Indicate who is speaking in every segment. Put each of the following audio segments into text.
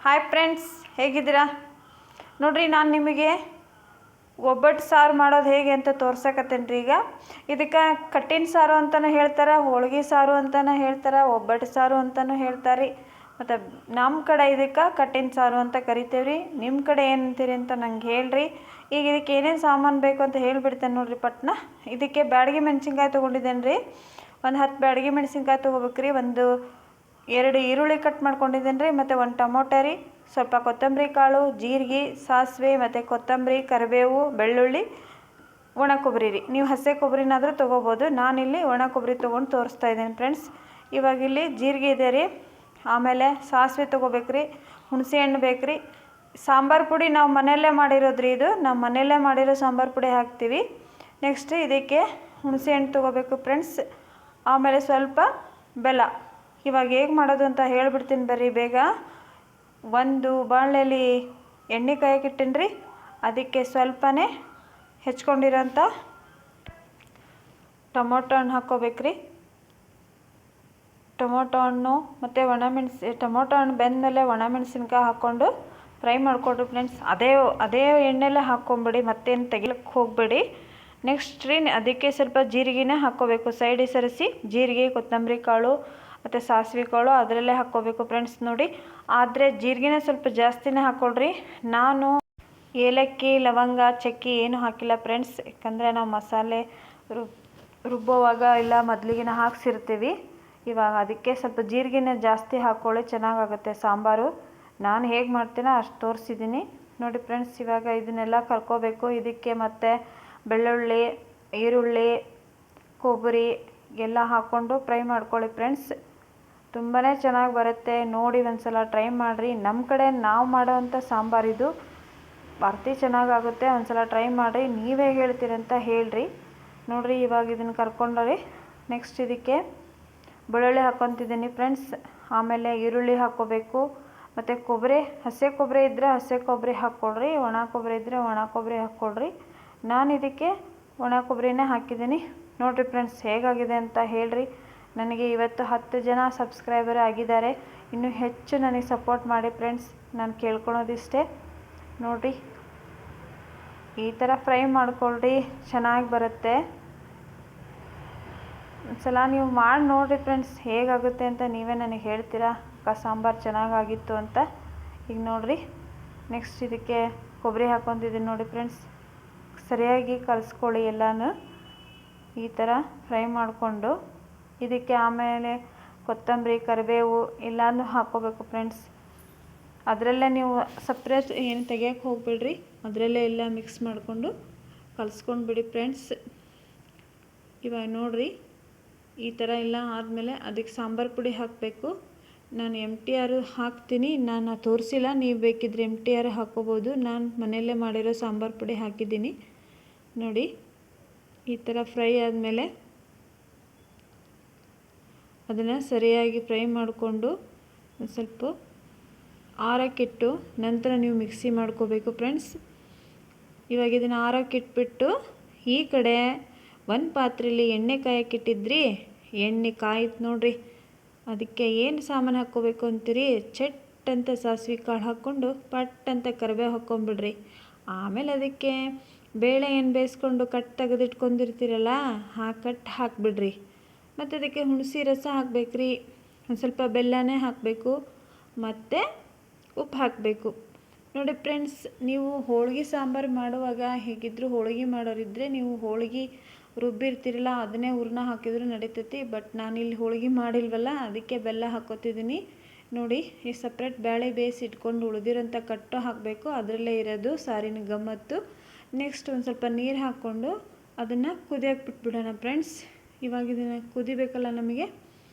Speaker 1: Hi friends, ಹೇಗಿದ್ದೀರಾ? ನೋಡ್ರಿ, ನಾನು ನಿಮಗೆ ಒಬ್ಬಟ್ಟು ಸಾರು ಮಾಡೋದು ಹೇಗೆ ಅಂತ ತೋರ್ಸಕತ್ತೇನೆ ರೀ. ಈಗ ಇದಕ್ಕೆ ಕಟ್ಟಿನ ಸಾರು ಅಂತಲೂ ಹೇಳ್ತಾರೆ, ಹೋಳ್ಗೆ ಸಾರು ಅಂತಲೂ ಹೇಳ್ತಾರೆ, ಒಬ್ಬಟ್ಟು ಸಾರು ಅಂತಲೂ ಹೇಳ್ತಾರೆ. ಮತ್ತು ನಮ್ಮ ಕಡೆ ಇದಕ್ಕೆ ಕಟ್ಟಿನ ಸಾರು ಅಂತ ಕರಿತೇವೆ ರೀ. ನಿಮ್ಮ ಕಡೆ ಏನಂತೀರಿ ಅಂತ ನಂಗೆ ಹೇಳ್ರಿ. ಈಗ ಇದಕ್ಕೆ ಏನೇನು ಸಾಮಾನು ಬೇಕು ಅಂತ ಹೇಳಿಬಿಡ್ತೇನೆ ನೋಡಿರಿ ಪಟ್ನ. ಇದಕ್ಕೆ ಬ್ಯಾಡಗಿ ಮೆಣಸಿನ್ಕಾಯಿ ತೊಗೊಂಡಿದ್ದೇನೆ ರೀ. ಒಂದು 10 ಬ್ಯಾಡಗಿ ಮೆಣಸಿನ್ಕಾಯಿ ತೊಗೋಬೇಕು ರೀ. ಒಂದು 2 ಈರುಳ್ಳಿ ಕಟ್ ಮಾಡ್ಕೊಂಡಿದ್ದೇನೆ ರೀ. ಮತ್ತು 1 ಟೊಮೊಟೊ ರೀ, ಸ್ವಲ್ಪ ಕೊತ್ತಂಬರಿ ಕಾಳು, ಜೀರಿಗೆ, ಸಾಸಿವೆ, ಮತ್ತು ಕೊತ್ತಂಬರಿ, ಕರಿಬೇವು, ಬೆಳ್ಳುಳ್ಳಿ, ಒಣ ಕೊಬ್ಬರಿ ರೀ. ನೀವು ಹಸಿ ಕೊಬ್ಬರಿನಾದರೂ ತೊಗೋಬೋದು. ನಾನಿಲ್ಲಿ ಒಣ ಕೊಬ್ಬರಿ ತೊಗೊಂಡು ತೋರಿಸ್ತಾ ಇದ್ದೀನಿ ಫ್ರೆಂಡ್ಸ್. ಇವಾಗ ಇಲ್ಲಿ ಜೀರಿಗೆ ಇದೆ ರೀ. ಆಮೇಲೆ ಸಾಸಿವೆ ತೊಗೋಬೇಕು ರೀ. ಹುಣಸೆ ಹಣ್ಣು ಬೇಕು ರೀ. ಸಾಂಬಾರು ಪುಡಿ ನಾವು ಮನೆಯಲ್ಲೇ ಮಾಡಿರೋದು ರೀ. ಇದು ನಾವು ಮನೆಯಲ್ಲೇ ಮಾಡಿರೋ ಸಾಂಬಾರು ಪುಡಿ ಹಾಕ್ತೀವಿ. ನೆಕ್ಸ್ಟ್ ಇದಕ್ಕೆ ಹುಣಸೆ ಹಣ್ಣು ತೊಗೋಬೇಕು ಫ್ರೆಂಡ್ಸ್. ಆಮೇಲೆ ಸ್ವಲ್ಪ ಬೆಲ್ಲ. ಇವಾಗ ಹೇಗೆ ಮಾಡೋದು ಅಂತ ಹೇಳಿಬಿಡ್ತೀನಿ ಬರ್ರಿ ಬೇಗ. ಒಂದು ಬಾಣಲೆಯಲ್ಲಿ ಎಣ್ಣೆ ಕಾಯಕ್ಕೆ ಇಟ್ಟೀನಿ ರೀ. ಅದಕ್ಕೆ ಸ್ವಲ್ಪನೇ ಹೆಚ್ಕೊಂಡಿರೋಂಥ ಟೊಮೊಟೊ ಹಣ್ಣು ಹಾಕ್ಕೋಬೇಕು ರೀ. ಟೊಮೊಟೊ ಹಣ್ಣು ಮತ್ತು ಟೊಮೊಟೊ ಹಣ್ಣು ಬೆಂದಮೇಲೆ ಒಣಮೆಣಸಿನ್ಕಾಯಿ ಹಾಕ್ಕೊಂಡು ಫ್ರೈ ಮಾಡ್ಕೊಡ್ರಿ ಫ್ರೆಂಡ್ಸ್. ಅದೇ ಎಣ್ಣೆಲ್ಲೇ ಹಾಕ್ಕೊಂಬಿಡಿ, ಮತ್ತೇನು ತೆಗಿಲಿಕ್ಕೆ ಹೋಗಬೇಡಿ. ನೆಕ್ಸ್ಟ್ ರೀ, ಅದಕ್ಕೆ ಸ್ವಲ್ಪ ಜೀರಿಗೆನೇ ಹಾಕ್ಕೋಬೇಕು. ಸೈಡ್ ಸರಿಸಿ ಜೀರಿಗೆ, ಕೊತ್ತಂಬರಿ ಕಾಳು ಮತ್ತು ಸಾಸಿವೆ ಕಾಳು ಅದರಲ್ಲೇ ಹಾಕ್ಕೋಬೇಕು ಫ್ರೆಂಡ್ಸ್. ನೋಡಿ, ಆದರೆ ಜೀರಿಗೆನೇ ಸ್ವಲ್ಪ ಜಾಸ್ತಿನೇ ಹಾಕ್ಕೊಳ್ರಿ. ನಾನು ಏಲಕ್ಕಿ, ಲವಂಗ, ಚಕ್ಕಿ ಏನು ಹಾಕಿಲ್ಲ ಫ್ರೆಂಡ್ಸ್. ಯಾಕಂದರೆ ನಾವು ಮಸಾಲೆ ರುಬ್ಬುವಾಗ ಇಲ್ಲ ಮೊದಲಿಗೆ ಹಾಕ್ಸಿರ್ತೀವಿ. ಇವಾಗ ಅದಕ್ಕೆ ಸ್ವಲ್ಪ ಜೀರಿಗೆನೇ ಜಾಸ್ತಿ ಹಾಕ್ಕೊಳ್ಳಿ, ಚೆನ್ನಾಗಾಗುತ್ತೆ ಸಾಂಬಾರು. ನಾನು ಹೇಗೆ ಮಾಡ್ತೀನೋ ಅಷ್ಟು ತೋರಿಸಿದ್ದೀನಿ ನೋಡಿ ಫ್ರೆಂಡ್ಸ್. ಇವಾಗ ಇದನ್ನೆಲ್ಲ ಕರ್ಕೋಬೇಕು. ಇದಕ್ಕೆ ಮತ್ತು ಬೆಳ್ಳುಳ್ಳಿ, ಈರುಳ್ಳಿ, ಕೊಬ್ಬರಿ ಎಲ್ಲ ಹಾಕ್ಕೊಂಡು ಫ್ರೈ ಮಾಡ್ಕೊಳ್ಳಿ ಫ್ರೆಂಡ್ಸ್. ತುಂಬಾ ಚೆನ್ನಾಗಿ ಬರುತ್ತೆ. ನೋಡಿ ಒಂದ್ಸಲ ಟ್ರೈ ಮಾಡಿರಿ. ನಮ್ಮ ಕಡೆ ನಾವು ಮಾಡೋವಂಥ ಸಾಂಬಾರಿದು ಭಾರಿ ಚೆನ್ನಾಗಾಗುತ್ತೆ. ಒಂದ್ಸಲ ಟ್ರೈ ಮಾಡಿರಿ. ನೀವು ಹೇಗೆ ಹೇಳ್ತೀರಂತ ಹೇಳ್ರಿ. ನೋಡಿರಿ, ಇವಾಗ ಇದನ್ನು ಕರ್ಕೊಂಡ್ರಿ. ನೆಕ್ಸ್ಟ್ ಇದಕ್ಕೆ ಬೆಳ್ಳುಳ್ಳಿ ಹಾಕ್ಕೊತಿದ್ದೀನಿ ಫ್ರೆಂಡ್ಸ್. ಆಮೇಲೆ ಈರುಳ್ಳಿ ಹಾಕ್ಕೋಬೇಕು. ಮತ್ತು ಕೊಬ್ಬರಿ, ಹಸಿ ಕೊಬ್ಬರಿ ಇದ್ದರೆ ಹಸಿ ಕೊಬ್ಬರಿ ಹಾಕ್ಕೊಳ್ರಿ, ಒಣ ಕೊಬ್ಬರಿ ಇದ್ದರೆ ಒಣ ಕೊಬ್ಬರಿ ಹಾಕ್ಕೊಳ್ರಿ. ನಾನು ಇದಕ್ಕೆ ಒಣ ಕೊಬ್ಬರಿನೇ ಹಾಕಿದ್ದೀನಿ. ನೋಡಿರಿ ಫ್ರೆಂಡ್ಸ್, ಹೇಗಾಗಿದೆ ಅಂತ ಹೇಳ್ರಿ. ನನಗೆ ಇವತ್ತು 10 ಜನ ಸಬ್ಸ್ಕ್ರೈಬರ್ ಆಗಿದ್ದಾರೆ. ಇನ್ನೂ ಹೆಚ್ಚು ನನಗೆ ಸಪೋರ್ಟ್ ಮಾಡಿ ಫ್ರೆಂಡ್ಸ್. ನಾನು ಕೇಳ್ಕೊಳೋದಿಷ್ಟೇ. ನೋಡಿರಿ, ಈ ಥರ ಫ್ರೈ ಮಾಡ್ಕೊಳ್ರಿ, ಚೆನ್ನಾಗಿ ಬರುತ್ತೆ. ಒಂದ್ಸಲ ನೀವು ಮಾಡಿ ನೋಡಿರಿ ಫ್ರೆಂಡ್ಸ್, ಹೇಗಾಗುತ್ತೆ ಅಂತ ನೀವೇ ನನಗೆ ಹೇಳ್ತೀರಾ, ಸಾಂಬಾರು ಚೆನ್ನಾಗಾಗಿತ್ತು ಅಂತ. ಈಗ ನೋಡಿರಿ, ನೆಕ್ಸ್ಟ್ ಇದಕ್ಕೆ ಕೊಬ್ಬರಿ ಹಾಕ್ಕೊತಿದ್ದೀನಿ ನೋಡಿ ಫ್ರೆಂಡ್ಸ್. ಸರಿಯಾಗಿ ಕಲಿಸ್ಕೊಳ್ಳಿ ಎಲ್ಲನೂ. ಈ ಥರ ಫ್ರೈ ಮಾಡಿಕೊಂಡು ಇದಕ್ಕೆ ಆಮೇಲೆ ಕೊತ್ತಂಬರಿ, ಕರಿಬೇವು ಎಲ್ಲನೂ ಹಾಕ್ಕೋಬೇಕು ಫ್ರೆಂಡ್ಸ್. ಅದರಲ್ಲೇ ನೀವು ಸಪ್ರೇಟ್ ಏನು ತೆಗಿಯೋಕ್ಕೆ ಹೋಗ್ಬೇಡ್ರಿ. ಅದರಲ್ಲೇ ಎಲ್ಲ ಮಿಕ್ಸ್ ಮಾಡಿಕೊಂಡು ಕಲಿಸ್ಕೊಂಡು ಬಿಡಿ ಫ್ರೆಂಡ್ಸ್. ಇವಾಗ ನೋಡಿರಿ, ಈ ಥರ ಎಲ್ಲ ಆದಮೇಲೆ ಅದಕ್ಕೆ ಸಾಂಬಾರು ಪುಡಿ ಹಾಕಬೇಕು. ನಾನು MTR ಹಾಕ್ತೀನಿ, ನಾನು ತೋರಿಸಿಲ್ಲ. ನೀವು ಬೇಕಿದ್ರೆ MTR ಹಾಕ್ಕೋಬೋದು. ನಾನು ಮನೆಯಲ್ಲೇ ಮಾಡಿರೋ ಸಾಂಬಾರು ಪುಡಿ ಹಾಕಿದ್ದೀನಿ ನೋಡಿ. ಈ ಥರ ಫ್ರೈ ಆದಮೇಲೆ ಅದನ್ನು ಸರಿಯಾಗಿ ಫ್ರೈ ಮಾಡಿಕೊಂಡು ಒಂದು ಸ್ವಲ್ಪ ಆರಕ್ಕಿಟ್ಟು ನಂತರ ನೀವು ಮಿಕ್ಸಿ ಮಾಡ್ಕೋಬೇಕು ಫ್ರೆಂಡ್ಸ್. ಇವಾಗ ಇದನ್ನು ಆರಕ್ಕಿಟ್ಬಿಟ್ಟು ಈ ಕಡೆ ಒಂದು ಪಾತ್ರೆಯಲ್ಲಿ ಎಣ್ಣೆ ಕಾಯಕ್ಕಿಟ್ಟಿದ್ರಿ. ಎಣ್ಣೆ ಕಾಯ್ತು ನೋಡಿರಿ. ಅದಕ್ಕೆ ಏನು ಸಾಮಾನು ಹಾಕ್ಕೋಬೇಕು ಅಂತೀರಿ? ಚಟ್ ಅಂತ ಸಾಸಿವೆ ಕಾಳು ಹಾಕ್ಕೊಂಡು ಪಟ್ ಅಂತ ಕರಿಬೇವು ಹಾಕ್ಕೊಂಬಿಡ್ರಿ. ಆಮೇಲೆ ಅದಕ್ಕೆ ಬೇಳೆ ಏನು ಬೇಯಿಸ್ಕೊಂಡು ಕಟ್ ತೆಗೆದಿಟ್ಕೊಂಡಿರ್ತೀರಲ್ಲ, ಕಟ್ ಹಾಕಿಬಿಡ್ರಿ. ಮತ್ತು ಅದಕ್ಕೆ ಹುಣಸೆ ರಸ ಹಾಕಬೇಕ್ರಿ. ಒಂದು ಸ್ವಲ್ಪ ಬೆಲ್ಲನೇ ಹಾಕಬೇಕು ಮತ್ತು ಉಪ್ಪು ಹಾಕಬೇಕು. ನೋಡಿ ಫ್ರೆಂಡ್ಸ್, ನೀವು ಹೋಳ್ಗೆ ಸಾಂಬಾರು ಮಾಡುವಾಗ ಹೇಗಿದ್ದರೂ ಹೋಳ್ಗೆ ಮಾಡೋರಿದ್ದರೆ ನೀವು ಹೋಳ್ಗೆ ರುಬ್ಬಿರ್ತೀರಲ್ಲ, ಅದನ್ನೇ ಹೂರಣ ಹಾಕಿದರೂ ನಡೀತೈತಿ. ಬಟ್ ನಾನಿಲ್ಲಿ ಹೋಳ್ಗೆ ಮಾಡಿಲ್ವಲ್ಲ, ಅದಕ್ಕೆ ಬೆಲ್ಲ ಹಾಕ್ಕೋತಿದ್ದೀನಿ ನೋಡಿ. ಈ ಸಪ್ರೇಟ್ ಬೇಳೆ ಬೇಯಿಸಿ ಇಟ್ಕೊಂಡು ಉಳಿದಿರೋಂಥ ಕಟ್ಟು ಹಾಕಬೇಕು. ಅದರಲ್ಲೇ ಇರೋದು ಸಾರಿನ ಗಮ್ಮತ್ತು. ನೆಕ್ಸ್ಟ್ ಒಂದು ಸ್ವಲ್ಪ ನೀರು ಹಾಕ್ಕೊಂಡು ಅದನ್ನು ಕುದಿಯೋಕೆ ಬಿಟ್ಬಿಡೋಣ ಫ್ರೆಂಡ್ಸ್. ಇವಾಗ ಇದನ್ನು ಕುದಿಬೇಕಲ್ಲ ನಮಗೆ.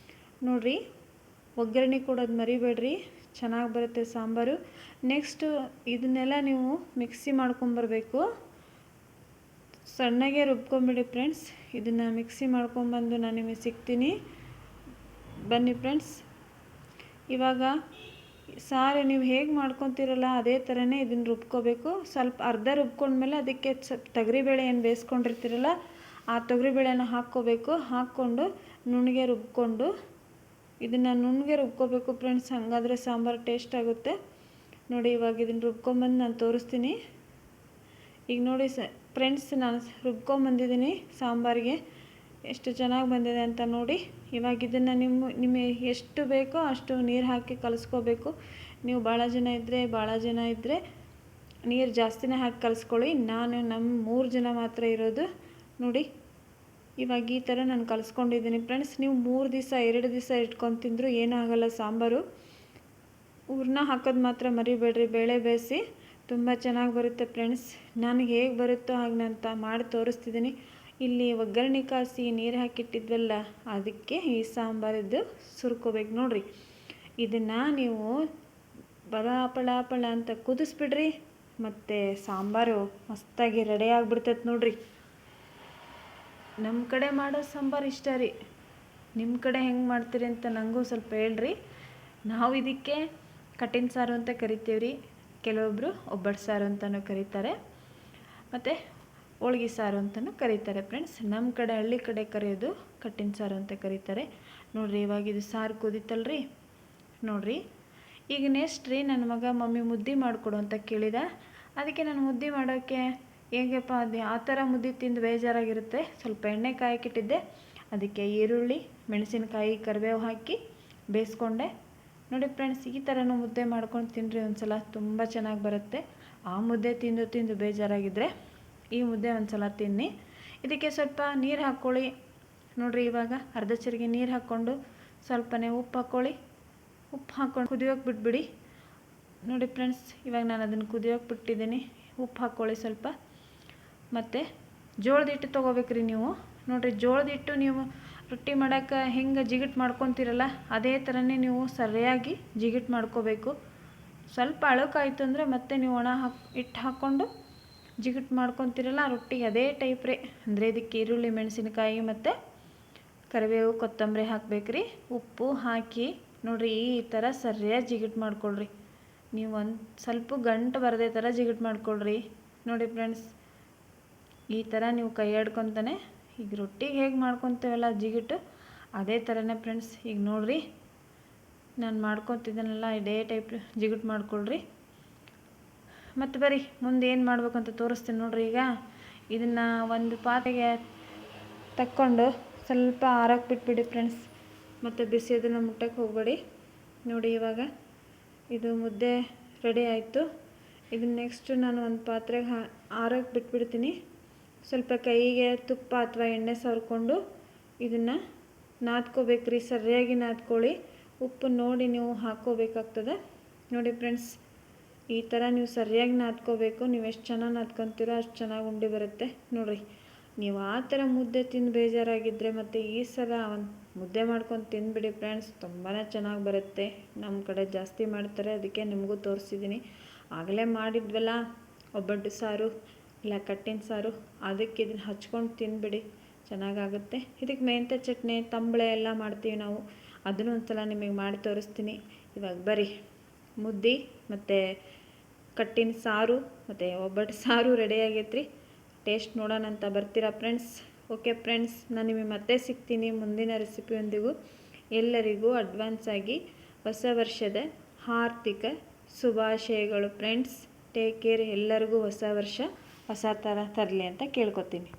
Speaker 1: ನೋಡಿರಿ, ಒಗ್ಗರಣೆ ಕೊಡೋದು ಮರಿಬೇಡ್ರಿ, ಚೆನ್ನಾಗಿ ಬರುತ್ತೆ ಸಾಂಬಾರು. ನೆಕ್ಸ್ಟು ಇದನ್ನೆಲ್ಲ ನೀವು ಮಿಕ್ಸಿ ಮಾಡ್ಕೊಂಬರ್ಬೇಕು. ಸಣ್ಣಗೆ ರುಬ್ಕೊಂಬಿಡಿ ಫ್ರೆಂಡ್ಸ್. ಇದನ್ನು ಮಿಕ್ಸಿ ಮಾಡ್ಕೊಂಬಂದು ನಾನು ನಿಮಗೆ ಸಿಗ್ತೀನಿ, ಬನ್ನಿ ಫ್ರೆಂಡ್ಸ್. ಇವಾಗ ಸಾರು ನೀವು ಹೇಗೆ ಮಾಡ್ಕೊತೀರಲ್ಲ ಅದೇ ಥರನೇ ಇದನ್ನು ರುಬ್ಕೋಬೇಕು. ಸ್ವಲ್ಪ ಅರ್ಧ ರುಬ್ಕೊಂಡ್ಮೇಲೆ ಅದಕ್ಕೆ ತೊಗರಿಬೇಳೆ ಏನು ಬೇಯಿಸ್ಕೊಂಡಿರ್ತೀರಲ್ಲ, ಆ ತೊಗರಿಬೇಳೆನ ಹಾಕ್ಕೋಬೇಕು. ಹಾಕ್ಕೊಂಡು ನುಣ್ಣಗೆ ರುಬ್ಕೊಂಡು ಇದನ್ನು ನುಣ್ಣಗೆ ರುಬ್ಕೋಬೇಕು ಫ್ರೆಂಡ್ಸ್. ಹಾಗಾದರೆ ಸಾಂಬಾರು ಟೇಸ್ಟ್ ಆಗುತ್ತೆ. ನೋಡಿ ಇವಾಗ ಇದನ್ನು ರುಬ್ಕೊಂಬಂದು ನಾನು ತೋರಿಸ್ತೀನಿ. ಈಗ ನೋಡಿ ಫ್ರೆಂಡ್ಸ್, ನಾನು ರುಬ್ಕೊಂಬಂದಿದ್ದೀನಿ ಸಾಂಬಾರಿಗೆ. ಎಷ್ಟು ಚೆನ್ನಾಗಿ ಬಂದಿದೆ ಅಂತ ನೋಡಿ. ಇವಾಗ ಇದನ್ನು ನಿಮಗೆ ಎಷ್ಟು ಬೇಕೋ ಅಷ್ಟು ನೀರು ಹಾಕಿ ಕಲಿಸ್ಕೋಬೇಕು. ನೀವು ಭಾಳ ಜನ ಇದ್ದರೆ ನೀರು ಜಾಸ್ತಿನೇ ಹಾಕಿ ಕಲಿಸ್ಕೊಳ್ಳಿ. ನಮ್ಮ 3 ಜನ ಮಾತ್ರ ಇರೋದು. ನೋಡಿ ಇವಾಗ ಈ ಥರ ನಾನು ಕಲಿಸ್ಕೊಂಡಿದ್ದೀನಿ ಫ್ರೆಂಡ್ಸ್. ನೀವು 3 ದಿವಸ 2 ದಿವಸ ಇಟ್ಕೊಂಡು ತಿಂದರೂ ಏನೂ ಆಗೋಲ್ಲ ಸಾಂಬಾರು. ಹೂರಣ ಹಾಕೋದು ಮಾತ್ರ ಮರಿಬೇಡ್ರಿ. ಬೇಳೆ ಬೇಯಿಸಿ ತುಂಬ ಚೆನ್ನಾಗಿ ಬರುತ್ತೆ ಫ್ರೆಂಡ್ಸ್. ನನಗೆ ಹೇಗೆ ಬರುತ್ತೋ ಹಾಗೆ ನಾನು ಮಾಡಿ ತೋರಿಸ್ತಿದ್ದೀನಿ. ಇಲ್ಲಿ ಒಗ್ಗರಣೆ ಕಾಸಿ ನೀರು ಹಾಕಿಟ್ಟಿದ್ವಲ್ಲ, ಅದಕ್ಕೆ ಈ ಸಾಂಬಾರಿದ್ದು ಸುರ್ಕೋಬೇಕು ನೋಡಿರಿ. ಇದನ್ನು ನೀವು ಪಳ ಅಂತ ಕುದಿಸ್ಬಿಡ್ರಿ, ಮತ್ತು ಸಾಂಬಾರು ಮಸ್ತಾಗಿ ರೆಡಿ ಆಗಿಬಿಡ್ತೈತೆ ನೋಡಿರಿ. ನಮ್ಮ ಕಡೆ ಮಾಡೋ ಸಾಂಬಾರು ಇಷ್ಟ ರೀ. ನಿಮ್ಮ ಕಡೆ ಹೆಂಗೆ ಮಾಡ್ತೀರಿ ಅಂತ ನನಗೂ ಸ್ವಲ್ಪ ಹೇಳ್ರಿ. ನಾವು ಇದಕ್ಕೆ ಕಟ್ಟಿನ ಸಾರು ಅಂತ ಕರಿತೀವಿ ರೀ. ಕೆಲವೊಬ್ಬರು ಒಬ್ಬಟ್ಟು ಸಾರು ಅಂತಲೂ ಕರೀತಾರೆ, ಮತ್ತು ಹೋಳ್ಗೆ ಸಾರು ಅಂತಲೂ ಕರೀತಾರೆ ಫ್ರೆಂಡ್ಸ್. ನಮ್ಮ ಕಡೆ ಹಳ್ಳಿ ಕಡೆ ಕರೆಯೋದು ಕಟ್ಟಿನ ಸಾರು ಅಂತ ಕರೀತಾರೆ ನೋಡಿರಿ. ಇವಾಗ ಇದು ಸಾರು ಕುದಿತಲ್ರಿ ನೋಡಿರಿ. ಈಗ ನೆಕ್ಸ್ಟ್ ರೀ, ನನ್ನ ಮಗ ಮಮ್ಮಿ ಮುದ್ದೆ ಮಾಡಿಕೊಡು ಅಂತ ಕೇಳಿದ. ಅದಕ್ಕೆ ನಾನು ಮುದ್ದೆ ಮಾಡೋಕ್ಕೆ ಹೇಗಪ್ಪ ಅದು ಆ ಥರ ಮುದ್ದೆ ತಿಂದು ಬೇಜಾರಾಗಿರುತ್ತೆ. ಸ್ವಲ್ಪ ಎಣ್ಣೆ ಕಾಯಕ್ಕಿಟ್ಟಿದ್ದೆ. ಅದಕ್ಕೆ ಈರುಳ್ಳಿ, ಮೆಣಸಿನಕಾಯಿ, ಕರಿಬೇವು ಹಾಕಿ ಬೇಯಿಸ್ಕೊಂಡೆ ನೋಡಿ ಫ್ರೆಂಡ್ಸ್. ಈ ಥರನೂ ಮುದ್ದೆ ಮಾಡ್ಕೊಂಡು ತಿನ್ನಿರಿ ಒಂದ್ಸಲ, ತುಂಬ ಚೆನ್ನಾಗಿ ಬರುತ್ತೆ. ಆ ಮುದ್ದೆ ತಿಂದು ಬೇಜಾರಾಗಿದ್ದರೆ ಈ ಮುದ್ದೆ ಒಂದ್ಸಲ ತಿನ್ನಿ. ಇದಕ್ಕೆ ಸ್ವಲ್ಪ ನೀರು ಹಾಕ್ಕೊಳ್ಳಿ ನೋಡಿರಿ. ಇವಾಗ ಅರ್ಧ ಚರಿಗೆ ನೀರು ಹಾಕ್ಕೊಂಡು ಸ್ವಲ್ಪನೇ ಉಪ್ಪು ಹಾಕ್ಕೊಳ್ಳಿ. ಉಪ್ಪು ಹಾಕ್ಕೊಂಡು ಕುದಿಯೋಕೆ ಬಿಟ್ಬಿಡಿ ನೋಡಿ ಫ್ರೆಂಡ್ಸ್. ಇವಾಗ ನಾನು ಅದನ್ನು ಕುದಿಯೋಕೆ ಬಿಟ್ಟಿದ್ದೀನಿ. ಉಪ್ಪು ಹಾಕ್ಕೊಳ್ಳಿ ಸ್ವಲ್ಪ. ಮತ್ತು ಜೋಳದ ಹಿಟ್ಟು ತೊಗೋಬೇಕ್ರಿ ನೀವು ನೋಡಿರಿ. ಜೋಳದ ಹಿಟ್ಟು ನೀವು ರೊಟ್ಟಿ ಮಾಡೋಕ್ಕೆ ಹೆಂಗೆ ಜಿಗಿಟ್ ಮಾಡ್ಕೊತೀರಲ್ಲ, ಅದೇ ಥರನೇ ನೀವು ಸರಿಯಾಗಿ ಜಿಗಿಟ್ ಮಾಡ್ಕೋಬೇಕು. ಸ್ವಲ್ಪ ಅಳಕಾಯ್ತು ಅಂದರೆ ಮತ್ತೆ ನೀವು ಹಿಟ್ಟು ಹಾಕ್ಕೊಂಡು ಜಿಗಿಟ್ ಮಾಡ್ಕೊತೀರಲ್ಲ ರೊಟ್ಟಿಗೆ, ಅದೇ ಟೈಪ್ ರೀ. ಅಂದರೆ ಇದಕ್ಕೆ ಈರುಳ್ಳಿ, ಮೆಣಸಿನಕಾಯಿ ಮತ್ತು ಕರಿಬೇವು, ಕೊತ್ತಂಬರಿ ಹಾಕ್ಬೇಕ್ರಿ. ಉಪ್ಪು ಹಾಕಿ ನೋಡಿರಿ, ಈ ಥರ ಸರಿಯಾಗಿ ಜಿಗಿಟ್ ಮಾಡ್ಕೊಳ್ರಿ. ನೀವು ಒಂದು ಸ್ವಲ್ಪ ಗಂಟು ಬರದೇ ಥರ ಜಿಗಿಟ್ ಮಾಡ್ಕೊಳ್ರಿ ನೋಡಿ ಫ್ರೆಂಡ್ಸ್. ಈ ಥರ ನೀವು ಕೈ ಆಡ್ಕೊತಾನೆ ಈಗ ರೊಟ್ಟಿಗೆ ಹೇಗೆ ಮಾಡ್ಕೊತೀವಲ್ಲ ಜಿಗಿಟು, ಅದೇ ಥರನೇ ಫ್ರೆಂಡ್ಸ್. ಈಗ ನೋಡಿರಿ, ನಾನು ಮಾಡ್ಕೊತಿದ್ದೀನಲ್ಲ ಇದೇ ಟೈಪ್ ಜಿಗಿಟ್ ಮಾಡ್ಕೊಳ್ರಿ. ಮತ್ತು ಬರೀ ಮುಂದೆ ಏನು ಮಾಡ್ಬೇಕಂತ ತೋರಿಸ್ತೀನಿ ನೋಡಿರಿ. ಈಗ ಇದನ್ನು ಒಂದು ಪಾತ್ರೆಗೆ ತಕ್ಕೊಂಡು ಸ್ವಲ್ಪ ಆರೋಕ್ಕೆ ಬಿಟ್ಬಿಡಿ ಫ್ರೆಂಡ್ಸ್. ಮತ್ತು ಬಿಸಿ ಅದನ್ನು ಮುಟ್ಟಕ್ಕೆ ಹೋಗಬೇಡಿ ನೋಡಿ. ಇವಾಗ ಇದು ಮುದ್ದೆ ರೆಡಿ ಆಯಿತು. ಇದನ್ನು ನೆಕ್ಸ್ಟು ನಾನು ಒಂದು ಪಾತ್ರೆಗೆ ಆರೋಕ್ಕೆ ಬಿಟ್ಬಿಡ್ತೀನಿ. ಸ್ವಲ್ಪ ಕೈಗೆ ತುಪ್ಪ ಅಥವಾ ಎಣ್ಣೆ ಸವರ್ಕೊಂಡು ಇದನ್ನು ನಾದ್ಕೋಬೇಕ್ರಿ. ಸರಿಯಾಗಿ ನಾದ್ಕೊಳ್ಳಿ. ಉಪ್ಪು ನೋಡಿ ನೀವು ಹಾಕ್ಕೋಬೇಕಾಗ್ತದೆ ನೋಡಿ ಫ್ರೆಂಡ್ಸ್. ಈ ಥರ ನೀವು ಸರಿಯಾಗಿ ನಾದ್ಕೋಬೇಕು. ನೀವು ಎಷ್ಟು ಚೆನ್ನಾಗಿ ನಾದ್ಕೊತೀರೋ ಅಷ್ಟು ಚೆನ್ನಾಗಿ ಉಂಡೆ ಬರುತ್ತೆ ನೋಡಿರಿ. ನೀವು ಆ ಥರ ಮುದ್ದೆ ತಿಂದು ಬೇಜಾರಾಗಿದ್ದರೆ ಮತ್ತು ಈ ಸಲ ಒಂದು ಮುದ್ದೆ ಮಾಡ್ಕೊಂಡು ತಿಂದುಬಿಡಿ ಫ್ರೆಂಡ್ಸ್. ತುಂಬಾ ಚೆನ್ನಾಗಿ ಬರುತ್ತೆ. ನಮ್ಮ ಕಡೆ ಜಾಸ್ತಿ ಮಾಡ್ತಾರೆ, ಅದಕ್ಕೆ ನಿಮಗೂ ತೋರಿಸಿದ್ದೀನಿ. ಆಗಲೇ ಮಾಡಿದ್ವಲ್ಲ ಒಬ್ಬಟ್ಟು ಸಾರು ಇಲ್ಲ ಕಟ್ಟಿನ ಸಾರು, ಅದಕ್ಕೆ ಇದನ್ನು ಹಚ್ಕೊಂಡು ತಿಂದುಬಿಡಿ, ಚೆನ್ನಾಗಾಗುತ್ತೆ. ಇದಕ್ಕೆ ಮೆಂತ್ಯ ಚಟ್ನಿ, ತಂಬಳೆ ಎಲ್ಲ ಮಾಡ್ತೀವಿ ನಾವು. ಅದನ್ನು ಒಂದು ಸಲ ನಿಮಗೆ ಮಾಡಿ ತೋರಿಸ್ತೀನಿ. ಇವಾಗ ಬರೀ ಮುದ್ದೆ ಮತ್ತು ಕಟ್ಟಿನ ಸಾರು ಮತ್ತು ಒಬ್ಬಟ್ಟು ಸಾರು ರೆಡಿ ಆಗೈತೆ ರೀ. ಟೇಸ್ಟ್ ನೋಡೋಣ ಅಂತ ಬರ್ತೀರಾ ಫ್ರೆಂಡ್ಸ್? ಓಕೆ ಫ್ರೆಂಡ್ಸ್, ನಾನು ನಿಮಗೆ ಮತ್ತೆ ಸಿಗ್ತೀನಿ ಮುಂದಿನ ರೆಸಿಪಿಯೊಂದಿಗೂ. ಎಲ್ಲರಿಗೂ ಅಡ್ವಾನ್ಸ್ ಆಗಿ ಹೊಸ ವರ್ಷದ ಹಾರ್ದಿಕ ಶುಭಾಶಯಗಳು ಫ್ರೆಂಡ್ಸ್. Take care. ಎಲ್ಲರಿಗೂ ಹೊಸ ವರ್ಷ ಹೊಸ ಥರ ತರಲಿ ಅಂತ ಕೇಳ್ಕೊತೀನಿ.